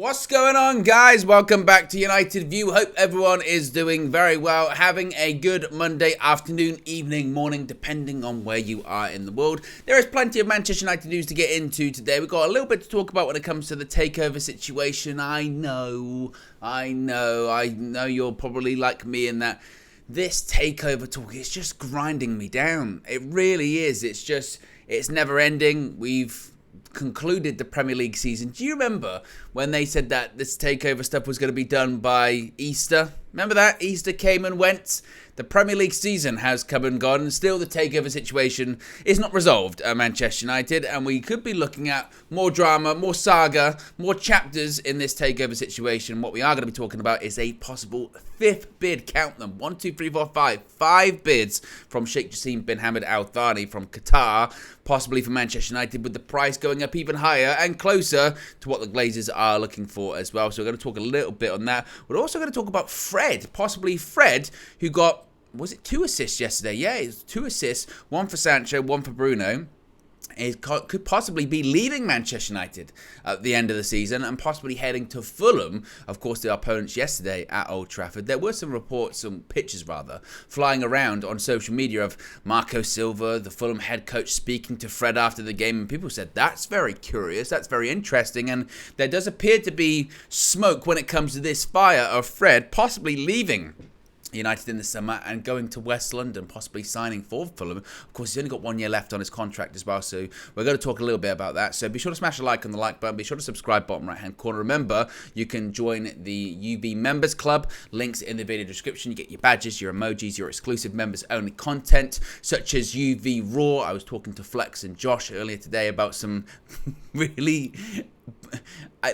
What's going on, guys? Welcome back to United View. Hope everyone is doing very well, having a good Monday afternoon, evening, morning, depending on where you are in the world. There is plenty of Manchester United news to get into today. We've got a little bit to talk about when it comes to the takeover situation. I know you're probably like me in that this takeover talk is just grinding me down. It really is. It's never ending. We've concluded the Premier League season. Do you remember when they said that this takeover stuff was going to be done by Easter? Remember that? Easter came and went. The Premier League season has come and gone, and still the takeover situation is not resolved at Manchester United, and we could be looking at more drama, more saga, more chapters in this takeover situation. What we are going to be talking about is a possible fifth bid. Count them. 1, 2, 3, 4, 5. 5 bids from Sheikh Jassim bin Hamad Al Thani from Qatar, possibly for Manchester United, with the price going up even higher and closer to what the Glazers are looking for as well. So we're going to talk a little bit on that. We're also going to talk about Fred, possibly Fred, who got, was it 2 assists yesterday? Yeah, it was 2 assists, 1 for Sancho, 1 for Bruno. It could possibly be leaving Manchester United at the end of the season and possibly heading to Fulham. Of course, their opponents yesterday at Old Trafford. There were some reports, some pictures rather, flying around on social media of Marco Silva, the Fulham head coach, speaking to Fred after the game. And people said, that's very curious, that's very interesting. And there does appear to be smoke when it comes to this fire of Fred possibly leaving United in the summer and going to West London, possibly signing for Fulham. Of course, he's only got 1 year left on his contract as well, so we're going to talk a little bit about that. So be sure to smash a like on the like button. Be sure to subscribe, bottom right-hand corner. Remember, you can join the UV Members Club. Links in the video description. You get your badges, your emojis, your exclusive members-only content, such as UV Raw. I was talking to Flex and Josh earlier today about some really...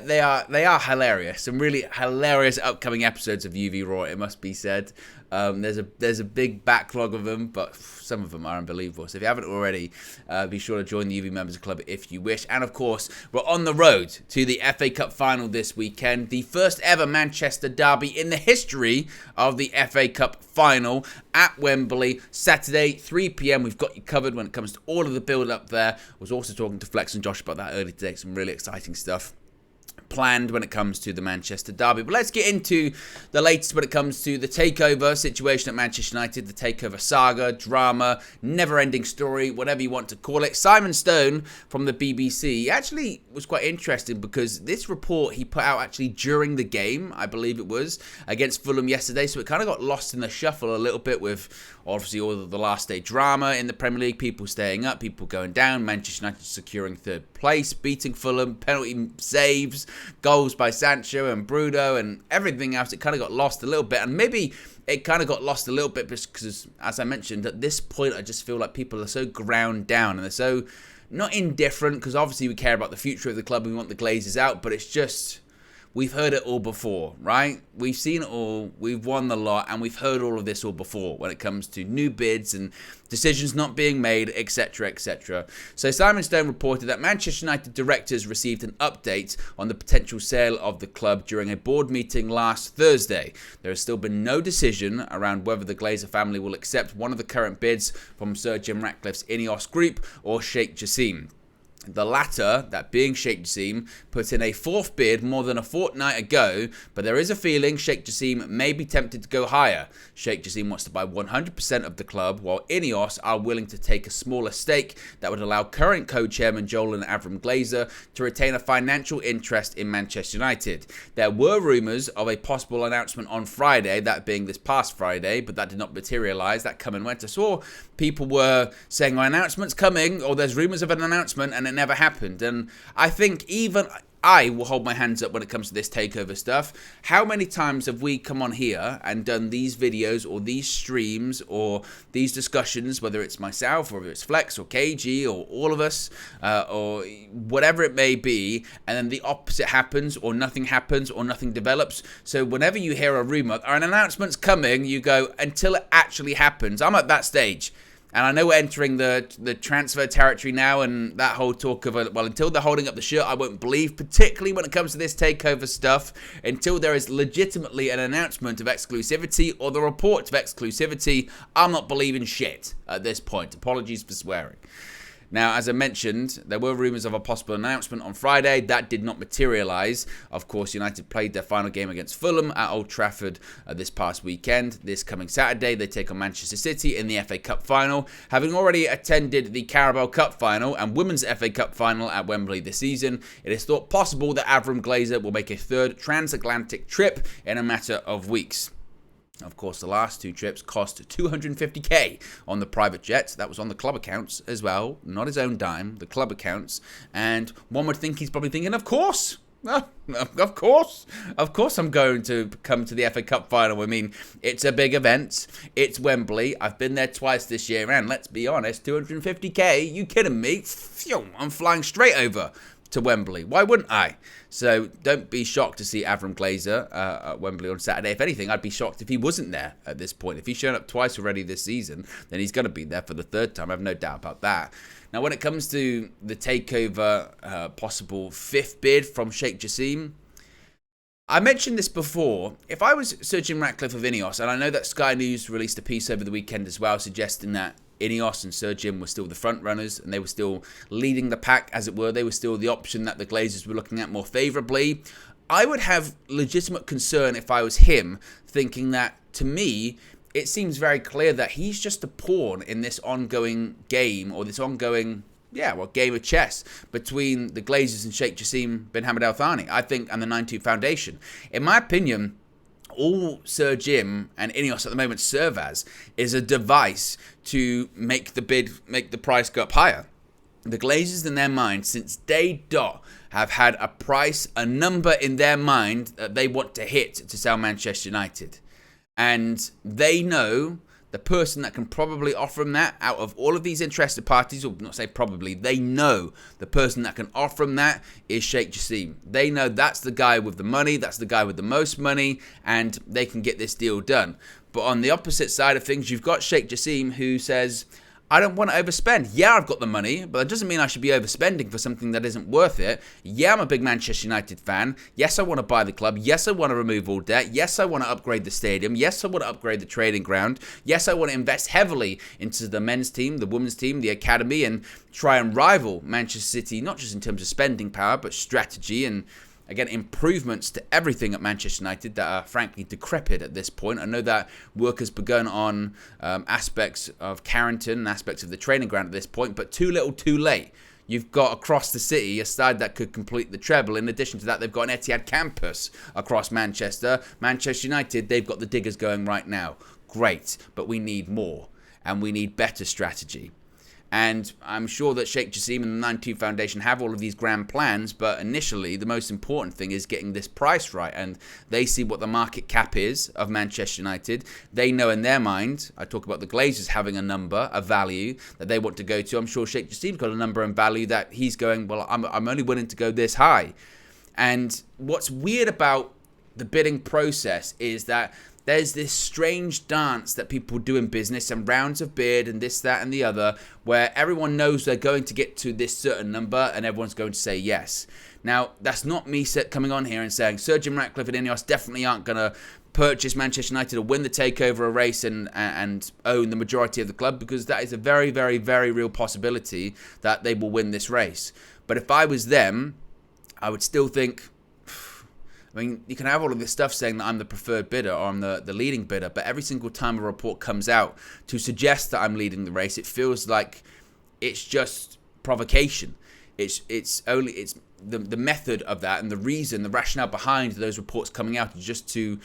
They are hilarious. Some really hilarious upcoming episodes of UV Raw, it must be said. There's a big backlog of them, but some of them are unbelievable. So if you haven't already, be sure to join the UV Members Club if you wish. And of course, we're on the road to the FA Cup final this weekend. The first ever Manchester derby in the history of the FA Cup final at Wembley. Saturday, 3 p.m. We've got you covered when it comes to all of the build-up there. I was also talking to Flex and Josh about that earlier today. Some really exciting stuff planned when it comes to the Manchester derby. But let's get into the latest when it comes to the takeover situation at Manchester United, the takeover saga, drama, never-ending story, whatever you want to call it. Simon Stone from the BBC actually was quite interesting because this report he put out actually during the game, I believe it was, against Fulham yesterday, so it kind of got lost in the shuffle a little bit with obviously all of the last day drama in the Premier League, people staying up, people going down, Manchester United securing 3rd place, beating Fulham, penalty saves, goals by Sancho and Bruno and everything else. It kind of got lost a little bit, and maybe it kind of got lost a little bit because, as I mentioned, at this point I just feel like people are so ground down and they're so not indifferent, because obviously we care about the future of the club and we want the Glazers out, but it's just... we've heard it all before, right? We've seen it all, we've won the lot, and we've heard all of this all before when it comes to new bids and decisions not being made, etc., etc. So Simon Stone reported that Manchester United directors received an update on the potential sale of the club during a board meeting last Thursday. There has still been no decision around whether the Glazer family will accept one of the current bids from Sir Jim Ratcliffe's Ineos Group or Sheikh Jassim. The latter, that being Sheikh Jassim, put in a 4th bid more than a fortnight ago, but there is a feeling Sheikh Jassim may be tempted to go higher. Sheikh Jassim wants to buy 100% of the club, while Ineos are willing to take a smaller stake that would allow current co-chairman Joel and Avram Glazer to retain a financial interest in Manchester United. There were rumours of a possible announcement on Friday, that being this past Friday, but that did not materialise. That come and went. I saw people were saying, "Oh, announcement's coming," or "There's rumours of an announcement," and it never happened. And I think even I will hold my hands up when it comes to this takeover stuff. How many times have we come on here and done these videos or these streams or these discussions, whether it's myself or whether it's Flex or KG or all of us or whatever it may be, and then the opposite happens or nothing happens or nothing develops. So whenever you hear a rumor or an announcement's coming, you go, until it actually happens. I'm at that stage. And I know we're entering the transfer territory now, and that whole talk of, well, until they're holding up the shirt, I won't believe, particularly when it comes to this takeover stuff, until there is legitimately an announcement of exclusivity or the report of exclusivity, I'm not believing shit at this point. Apologies for swearing. Now, as I mentioned, there were rumours of a possible announcement on Friday. That did not materialise. Of course, United played their final game against Fulham at Old Trafford this past weekend. This coming Saturday, they take on Manchester City in the FA Cup final. Having already attended the Carabao Cup final and Women's FA Cup final at Wembley this season, it is thought possible that Avram Glazer will make a third transatlantic trip in a matter of weeks. Of course, the last 2 trips cost $250k on the private jet. That was on the club accounts as well, not his own dime, the club accounts. And one would think he's probably thinking, of course I'm going to come to the FA Cup final. I mean, it's a big event. It's Wembley. I've been there twice this year, and let's be honest, $250k? You kidding me? Phew, I'm flying straight over to Wembley. Why wouldn't I? So don't be shocked to see Avram Glazer at Wembley on Saturday. If anything, I'd be shocked if he wasn't there at this point. If he's shown up twice already this season, then he's going to be there for the third time. I have no doubt about that. Now, when it comes to the Takeover possible 5th bid from Sheikh Jassim, I mentioned this before. If I was Sir Jim Ratcliffe of Ineos, and I know that Sky News released a piece over the weekend as well, suggesting that Ineos and Sir Jim were still the front runners and they were still leading the pack, as it were. They were still the option that the Glazers were looking at more favourably. I would have legitimate concern if I was him, thinking that, to me, it seems very clear that he's just a pawn in this ongoing game, or this ongoing game of chess between the Glazers and Sheikh Jassim bin Hamad Al Thani, I think, and the 9-2 Foundation. In my opinion, all Sir Jim and Ineos at the moment serve as is a device to make the price go up higher. The Glazers, in their mind, since day dot, have had a price, a number in their mind that they want to hit to sell Manchester United. And they know the person that can probably offer them that out of all of these interested parties, or not say probably, they know the person that can offer them that is Sheikh Jassim. They know that's the guy with the money, that's the guy with the most money, and they can get this deal done. But on the opposite side of things, you've got Sheikh Jassim who says, I don't want to overspend. Yeah, I've got the money, but that doesn't mean I should be overspending for something that isn't worth it. Yeah, I'm a big Manchester United fan. Yes, I want to buy the club. Yes, I want to remove all debt. Yes, I want to upgrade the stadium. Yes, I want to upgrade the training ground. Yes, I want to invest heavily into the men's team, the women's team, the academy, and try and rival Manchester City, not just in terms of spending power, but strategy and, again, improvements to everything at Manchester United that are frankly decrepit at this point. I know that work has begun on aspects of Carrington and aspects of the training ground at this point, but too little too late. You've got across the city a side that could complete the treble. In addition to that, they've got an Etihad campus across Manchester. Manchester United, they've got the diggers going right now. Great, but we need more, and we need better strategy. And I'm sure that Sheikh Jassim and the 9-2 Foundation have all of these grand plans, but initially the most important thing is getting this price right. And they see what the market cap is of Manchester United. They know in their mind, I talk about the Glazers having a number, a value that they want to go to. I'm sure Sheikh Jassim's got a number and value that he's going, well, I'm only willing to go this high. And what's weird about the bidding process is that there's this strange dance that people do in business and rounds of bid and this, that, and the other, where everyone knows they're going to get to this certain number and everyone's going to say yes. Now, that's not me coming on here and saying Sir Jim Ratcliffe and Ineos definitely aren't going to purchase Manchester United or win the Takeover race and own the majority of the club, because that is a very, very, very real possibility that they will win this race. But if I was them, I would still think, I mean, you can have all of this stuff saying that I'm the preferred bidder or I'm the leading bidder, but every single time a report comes out to suggest that I'm leading the race, it feels like it's just provocation. It's the method of that and the reason, the rationale behind those reports coming out is just to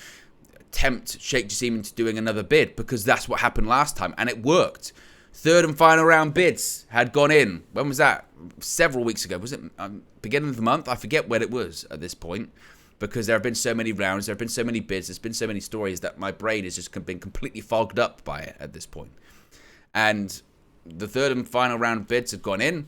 tempt Sheikh Jassim into doing another bid, because that's what happened last time, and it worked. Third and final round bids had gone in. When was that? Several weeks ago. Was it beginning of the month? I forget when it was at this point, because there have been so many rounds, there have been so many bids, there's been so many stories that my brain has just been completely fogged up by it at this point. And the third and final round bids had gone in.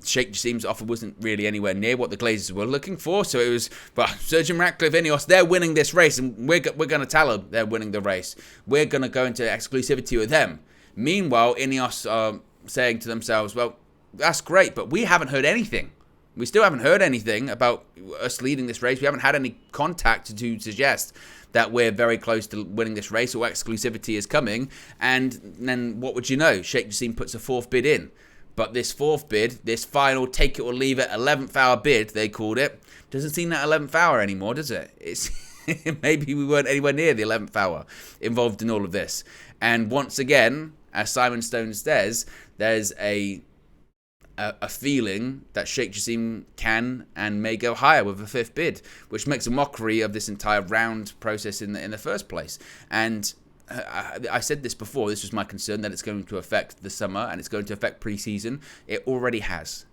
Sheikh Jassim's offer wasn't really anywhere near what the Glazers were looking for, so it was, well, Sir Jim Ratcliffe, Ineos, they're winning this race, and we're going to tell them they're winning the race. We're going to go into exclusivity with them. Meanwhile, Ineos are saying to themselves, well, that's great, but we haven't heard anything. We still haven't heard anything about us leading this race. We haven't had any contact to suggest that we're very close to winning this race, or exclusivity is coming. And then what would you know? Sheikh Jassim puts a fourth bid in. But this fourth bid, this final take it or leave it 11th hour bid, they called it, doesn't seem that 11th hour anymore, does it? It's maybe we weren't anywhere near the 11th hour involved in all of this. And once again, as Simon Stone says, there's a feeling that Sheikh Jassim can and may go higher with a fifth bid, which makes a mockery of this entire round process in the first place. And I said this before, this was my concern, that it's going to affect the summer and it's going to affect pre-season. It already has.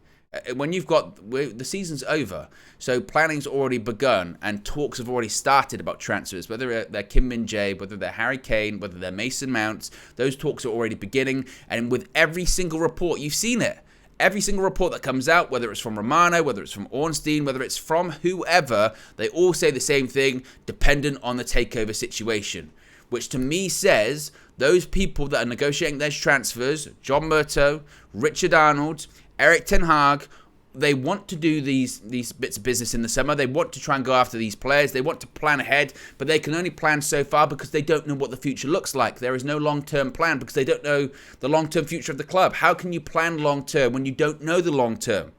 When you've got, the season's over, so planning's already begun and talks have already started about transfers, whether they're Kim Min-jae, whether they're Harry Kane, whether they're Mason Mounts, those talks are already beginning. And with every single report, you've seen it. Every single report that comes out, whether it's from Romano, whether it's from Ornstein, whether it's from whoever, they all say the same thing, dependent on the takeover situation. Which to me says those people that are negotiating those transfers, John Murtough, Richard Arnold, Erik ten Hag, they want to do these bits of business in the summer. They want to try and go after these players. They want to plan ahead, but they can only plan so far because they don't know what the future looks like. There is no long-term plan because they don't know the long-term future of the club. How can you plan long-term when you don't know the long-term?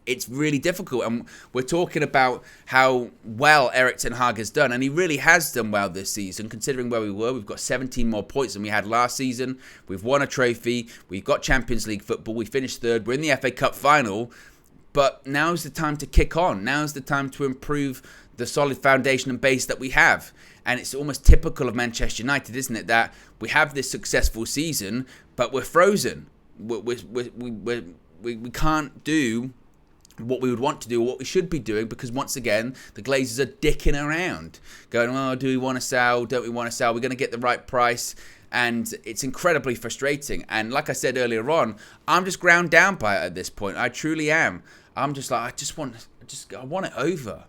It's really difficult, and we're talking about how well Erik ten Hag has done, and he really has done well this season, considering where we were. We've got 17 more points than we had last season. We've won a trophy. We've got Champions League football. We finished third. We're in the FA Cup final, but now's the time to kick on. Now's the time to improve the solid foundation and base that we have. And it's almost typical of Manchester United, isn't it, that we have this successful season, but we're frozen. We can't do what we would want to do or what we should be doing because once again the Glazers are dicking around going, oh, do we want to sell, don't we want to sell, we're going to get the right price, and it's incredibly frustrating. And like I said earlier on, I'm just ground down by it at this point. I truly am. I'm just like, I want it over.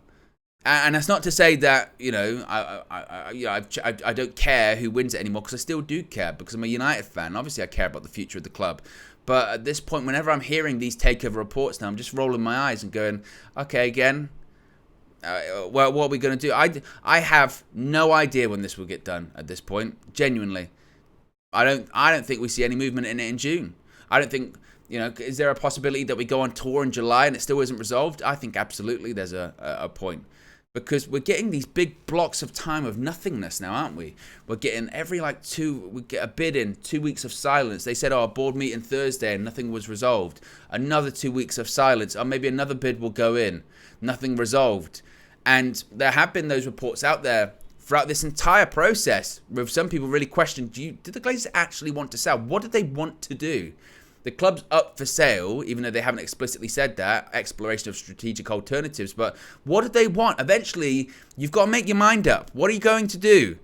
And that's not to say that, you know, I don't care who wins it anymore, because I still do care, because I'm a United fan. Obviously I care about the future of the club. But at this point, whenever I'm hearing these takeover reports now, I'm just rolling my eyes and going, okay, again, well, what are we going to do? I have no idea when this will get done at this point, genuinely. I don't think we see any movement in it in June. I don't think, you know, is there a possibility that we go on tour in July and it still isn't resolved? I think absolutely there's a point. Because we're getting these big blocks of time of nothingness now, aren't we? We're getting we get a bid in, 2 weeks of silence. They said, oh, a board meeting Thursday and nothing was resolved. Another 2 weeks of silence. Or maybe another bid will go in. Nothing resolved. And there have been those reports out there throughout this entire process with some people really questioning, did the Glazers actually want to sell? What did they want to do? The club's up for sale, even though they haven't explicitly said that, exploration of strategic alternatives. But what did they want? Eventually, you've got to make your mind up. What are you going to do?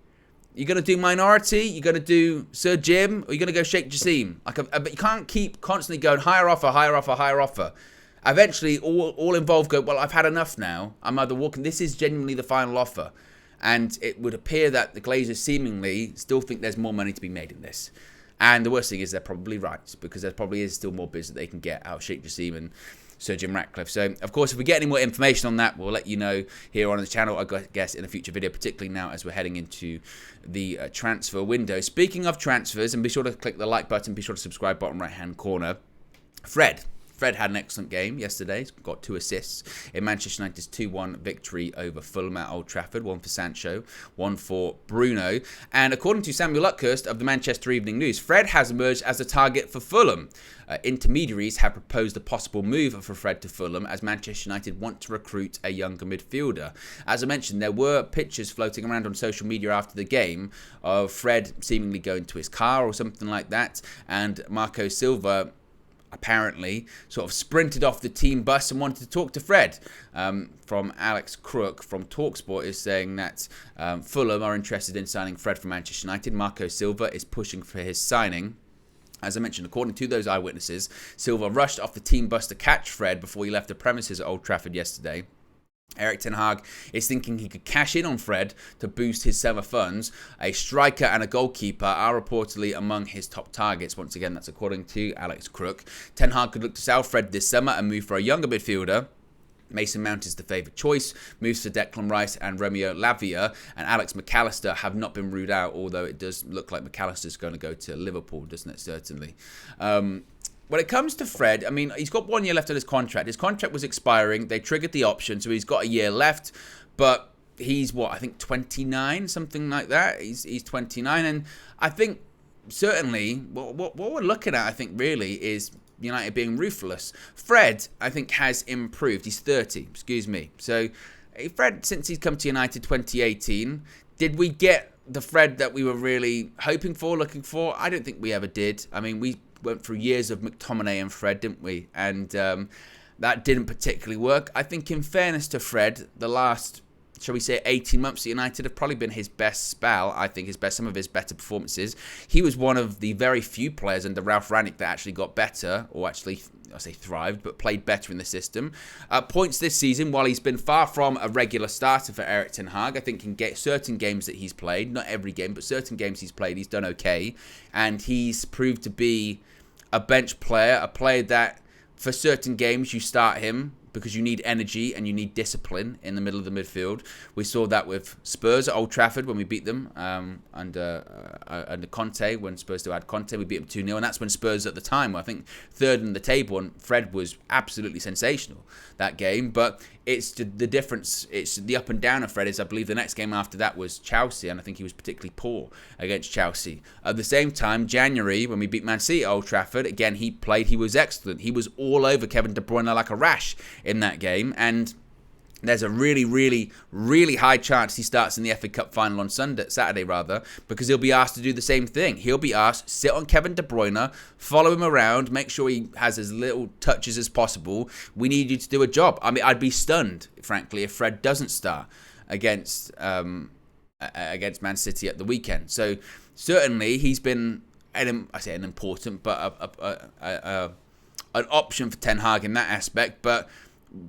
You're going to do minority? You're going to do Sir Jim? Or you're going to go Sheikh Jassim? But you can't keep constantly going higher offer, higher offer, higher offer. Eventually, all involved go, well, I've had enough now. I'm either walking. This is genuinely the final offer. And it would appear that the Glazers seemingly still think there's more money to be made in this. And the worst thing is they're probably right, because there probably is still more bids that they can get out of Sheikh Jassim and Sir Jim Ratcliffe. So, of course, if we get any more information on that, we'll let you know here on the channel, I guess, in a future video, particularly now as we're heading into the transfer window. Speaking of transfers, and be sure to click the like button, be sure to subscribe, bottom right-hand corner. Fred had an excellent game yesterday. He's got 2 assists in Manchester United's 2-1 victory over Fulham at Old Trafford. 1 for Sancho, 1 for Bruno. And according to Samuel Luckhurst of the Manchester Evening News, Fred has emerged as a target for Fulham. Intermediaries have proposed a possible move for Fred to Fulham, as Manchester United want to recruit a younger midfielder. As I mentioned, there were pictures floating around on social media after the game of Fred seemingly going to his car or something like that, and Marco Silva apparently sort of sprinted off the team bus and wanted to talk to Fred. From Alex Crook from TalkSport is saying that Fulham are interested in signing Fred from Manchester United. Marco Silva is pushing for his signing. As I mentioned, according to those eyewitnesses, Silva rushed off the team bus to catch Fred before he left the premises at Old Trafford yesterday. Erik ten Hag is thinking he could cash in on Fred to boost his summer funds. A striker and a goalkeeper are reportedly among his top targets. Once again, that's according to Alex Crook. Ten Hag could look to sell Fred this summer and move for a younger midfielder. Mason Mount is the favourite choice. Moves for Declan Rice and Romeo Lavia and Alex McAllister have not been ruled out, although it does look like McAllister's going to go to Liverpool, doesn't it? Certainly. when it comes to Fred, I mean, he's got 1 year left on his contract. His contract was expiring. They triggered the option, so he's got a year left. But he's, I think 29, something like that. He's 29. And I think certainly what we're looking at, I think, really is United being ruthless. Fred, I think, has improved. He's 30, excuse me. So Fred, since he's come to United 2018, did we get the Fred that we were really hoping for, looking for? I don't think we ever did. I mean, we went through years of McTominay and Fred, didn't we? And that didn't particularly work. I think, in fairness to Fred, the last, shall we say, 18 months at United have probably been his best spell. I think some of his better performances. He was one of the very few players under Ralph Rangnick that actually got better, or actually, I say thrived, but played better in the system. Points this season, while he's been far from a regular starter for Erik ten Hag, I think in certain games that he's played, not every game, but certain games he's played, he's done okay. And he's proved to be a bench player, a player that for certain games you start him because you need energy and you need discipline in the middle of the midfield. We saw that with Spurs at Old Trafford when we beat them under Conte, when Spurs still had Conte. We beat them 2-0, and that's when Spurs at the time were, I think, third in the table, and Fred was absolutely sensational that game. But it's the difference, it's the up and down of Fred is, I believe the next game after that was Chelsea, and I think he was particularly poor against Chelsea. At the same time, January, when we beat Man City at Old Trafford, again, he was excellent. He was all over Kevin De Bruyne like a rash in that game, and there's a really, really, really high chance he starts in the FA Cup final on Saturday, because he'll be asked to do the same thing. He'll be asked, sit on Kevin De Bruyne, follow him around, make sure he has as little touches as possible. We need you to do a job. I mean, I'd be stunned, frankly, if Fred doesn't start against Man City at the weekend. So certainly he's been, an important, but an option for Ten Hag in that aspect. But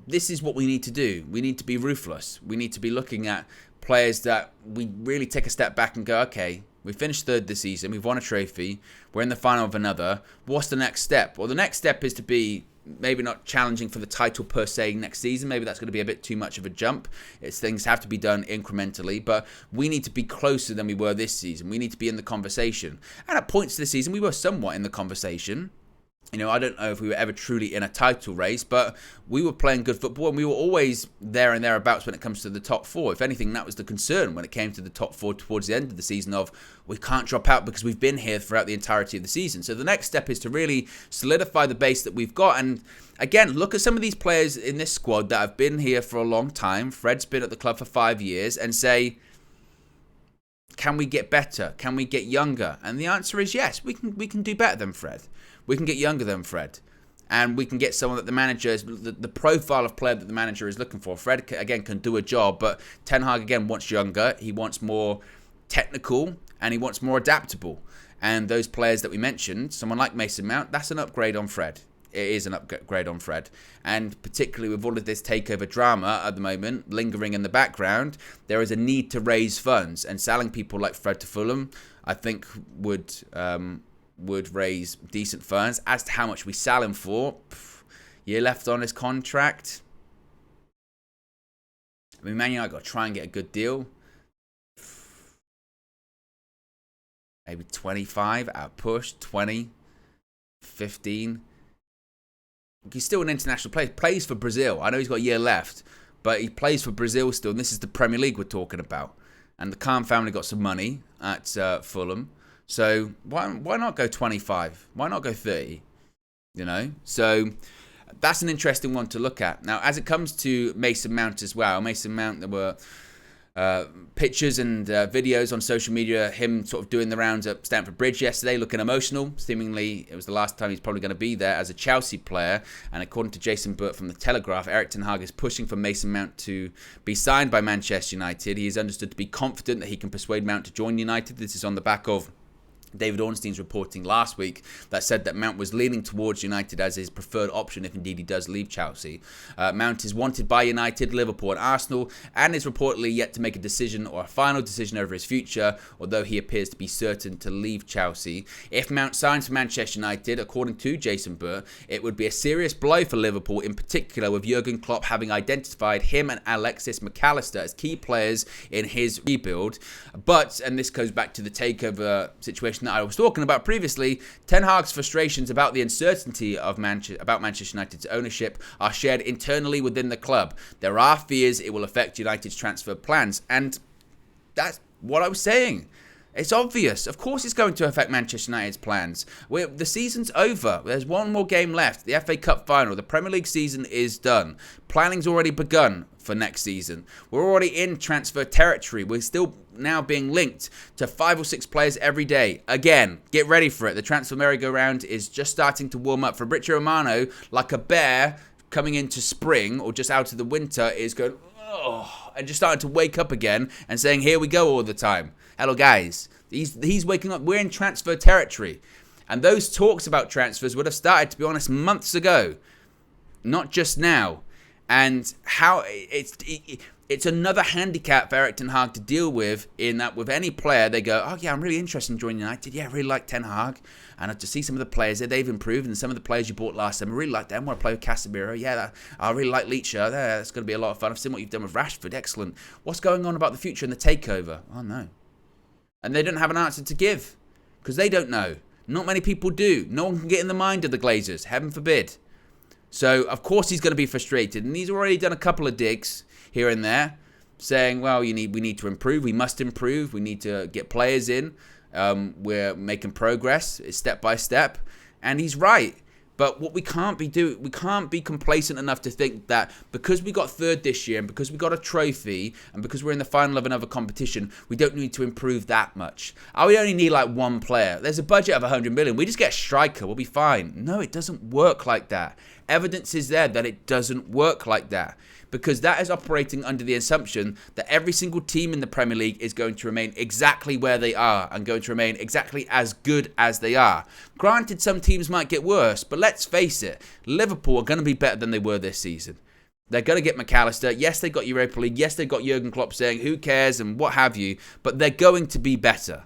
this is what we need to do. We need to be ruthless. We need to be looking at players that we really take a step back and go, okay, we finished third this season. We've won a trophy. We're in the final of another. What's the next step? Well, the next step is to be maybe not challenging for the title per se next season. Maybe that's going to be a bit too much of a jump. Things have to be done incrementally, but we need to be closer than we were this season. We need to be in the conversation. And at points this season, we were somewhat in the conversation. I don't know if we were ever truly in a title race, but we were playing good football, and we were always there and thereabouts when it comes to the top four. If anything, that was the concern when it came to the top four towards the end of the season, of we can't drop out because we've been here throughout the entirety of the season. So the next step is to really solidify the base that we've got. And again, look at some of these players in this squad that have been here for a long time. Fred's been at the club for 5 years, and say, can we get better? Can we get younger? And the answer is yes, we can do better than Fred. We can get younger than Fred. And we can get someone that the manager is, the profile of player that the manager is looking for. Fred, again, can do a job, but Ten Hag, again, wants younger. He wants more technical, and he wants more adaptable. And those players that we mentioned, someone like Mason Mount, that's an upgrade on Fred. It is an upgrade on Fred. And particularly with all of this takeover drama at the moment lingering in the background, there is a need to raise funds. And selling people like Fred to Fulham, I think, would raise decent funds. As to how much we sell him for, year left on his contract. I mean, Man United got to try and get a good deal. Maybe 25 at push, 20, 15. He's still an international player. He plays for Brazil. I know he's got a year left, but he plays for Brazil still. And this is the Premier League we're talking about. And the Khan family got some money at Fulham. So why not go 25? Why not go 30? So that's an interesting one to look at. Now, as it comes to Mason Mount as well, Mason Mount, there were pictures and videos on social media, him sort of doing the rounds at Stamford Bridge yesterday, looking emotional. Seemingly, it was the last time he's probably going to be there as a Chelsea player. And according to Jason Burt from The Telegraph, Erik ten Hag is pushing for Mason Mount to be signed by Manchester United. He is understood to be confident that he can persuade Mount to join United. This is on the back of David Ornstein's reporting last week that said that Mount was leaning towards United as his preferred option if indeed he does leave Chelsea. Mount is wanted by United, Liverpool and Arsenal, and is reportedly yet to make a decision or a final decision over his future, although he appears to be certain to leave Chelsea. If Mount signs for Manchester United, according to Jason Burr, it would be a serious blow for Liverpool, in particular with Jurgen Klopp having identified him and Alexis McAllister as key players in his rebuild. But, and this goes back to the takeover situation frustration that I was talking about previously, Ten Hag's frustrations about the uncertainty of Manchester United's ownership are shared internally within the club. There are fears it will affect United's transfer plans, and that's what I was saying. It's obvious. Of course it's going to affect Manchester United's plans. The season's over. There's one more game left. The FA Cup final. The Premier League season is done. Planning's already begun for next season. We're already in transfer territory. We're still now being linked to 5 or 6 players every day. Again, get ready for it. The transfer merry-go-round is just starting to warm up. Fabrizio Romano, like a bear coming into spring or just out of the winter, is going, oh, and just starting to wake up again and saying, here we go all the time. Hello, guys. He's waking up. We're in transfer territory. And those talks about transfers would have started, to be honest, months ago. Not just now. And how it's another handicap for Erik Ten Hag to deal with, in that with any player, they go, oh, yeah, I'm really interested in joining United. Yeah, I really like Ten Hag. And to see some of the players there, they've improved. And some of the players you bought last time, I really like them. I want to play with Casemiro. Yeah, I really like Leach. That's going to be a lot of fun. I've seen what you've done with Rashford. Excellent. What's going on about the future in the takeover? Oh, no. And they don't have an answer to give because they don't know. Not many people do. No one can get in the mind of the Glazers. Heaven forbid. So, of course, he's going to be frustrated. And he's already done a couple of digs here and there saying, well, we need to improve. We must improve. We need to get players in. We're making progress. It's step by step. And he's right. But what we can't be complacent enough to think that because we got third this year and because we got a trophy and because we're in the final of another competition, we don't need to improve that much. We only need like one player. There's a budget of 100 million. We just get a striker. We'll be fine. No, it doesn't work like that. Evidence is there that it doesn't work like that. Because that is operating under the assumption that every single team in the Premier League is going to remain exactly where they are and going to remain exactly as good as they are. Granted, some teams might get worse, but let's face it, Liverpool are going to be better than they were this season. They're going to get McAllister. Yes, they got Europa League. Yes, they got Jurgen Klopp saying, who cares and what have you. But they're going to be better.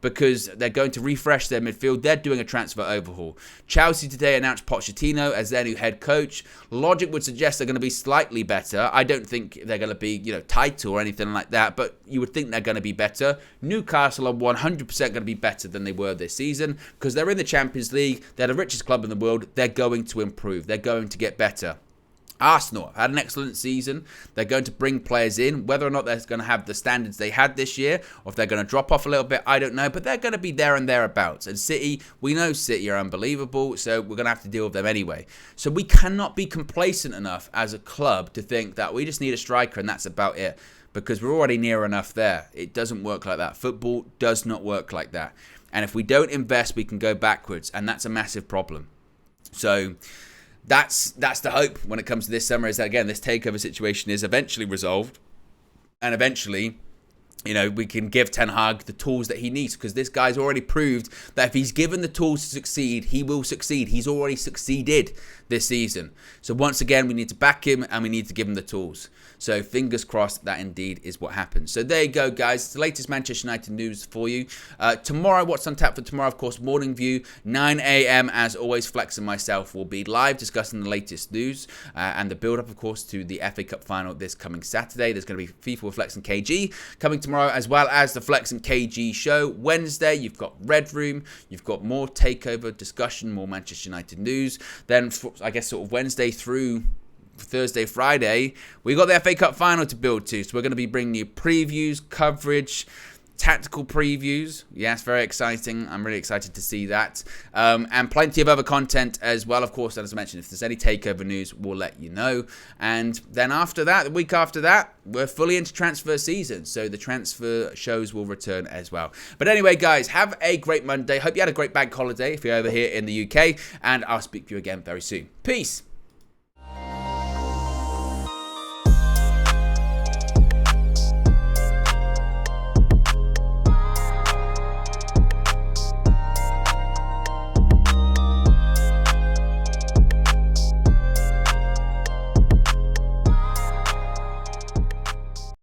Because they're going to refresh their midfield. They're doing a transfer overhaul. Chelsea today announced Pochettino as their new head coach. Logic would suggest they're going to be slightly better. I don't think they're going to be, title or anything like that, but you would think they're going to be better. Newcastle are 100% going to be better than they were this season because they're in the Champions League. They're the richest club in the world. They're going to improve. They're going to get better. Arsenal had an excellent season. They're going to bring players in. Whether or not they're going to have the standards they had this year, or if they're going to drop off a little bit, I don't know. But they're going to be there and thereabouts. And City, we know City are unbelievable, so we're going to have to deal with them anyway. So we cannot be complacent enough as a club to think that we just need a striker and that's about it. Because we're already near enough there. It doesn't work like that. Football does not work like that. And if we don't invest, we can go backwards. And that's a massive problem. So That's the hope when it comes to this summer, is that, again, this takeover situation is eventually resolved. And eventually, we can give Ten Hag the tools that he needs. Because this guy's already proved that if he's given the tools to succeed, he will succeed. He's already succeeded this season. So once again, we need to back him and we need to give him the tools. So fingers crossed that indeed is what happens. So there you go, guys. It's the latest Manchester United news for you. Tomorrow, what's on tap for tomorrow? Of course, Morning View, 9 a.m. As always, Flex and myself will be live discussing the latest news and the build-up, of course, to the FA Cup final this coming Saturday. There's going to be FIFA with Flex and KG coming tomorrow, as well as the Flex and KG show. Wednesday, you've got Red Room. You've got more takeover discussion, more Manchester United news. Then, I guess, sort of Wednesday through Thursday, Friday, we got the FA Cup final to build to. So we're going to be bringing you previews, coverage, tactical previews. Yes, very exciting. I'm really excited to see that. And plenty of other content as well. Of course, as I mentioned, if there's any takeover news, we'll let you know. And then after that, the week after that, we're fully into transfer season. So the transfer shows will return as well. But anyway, guys, have a great Monday. Hope you had a great bank holiday if you're over here in the UK. And I'll speak to you again very soon. Peace.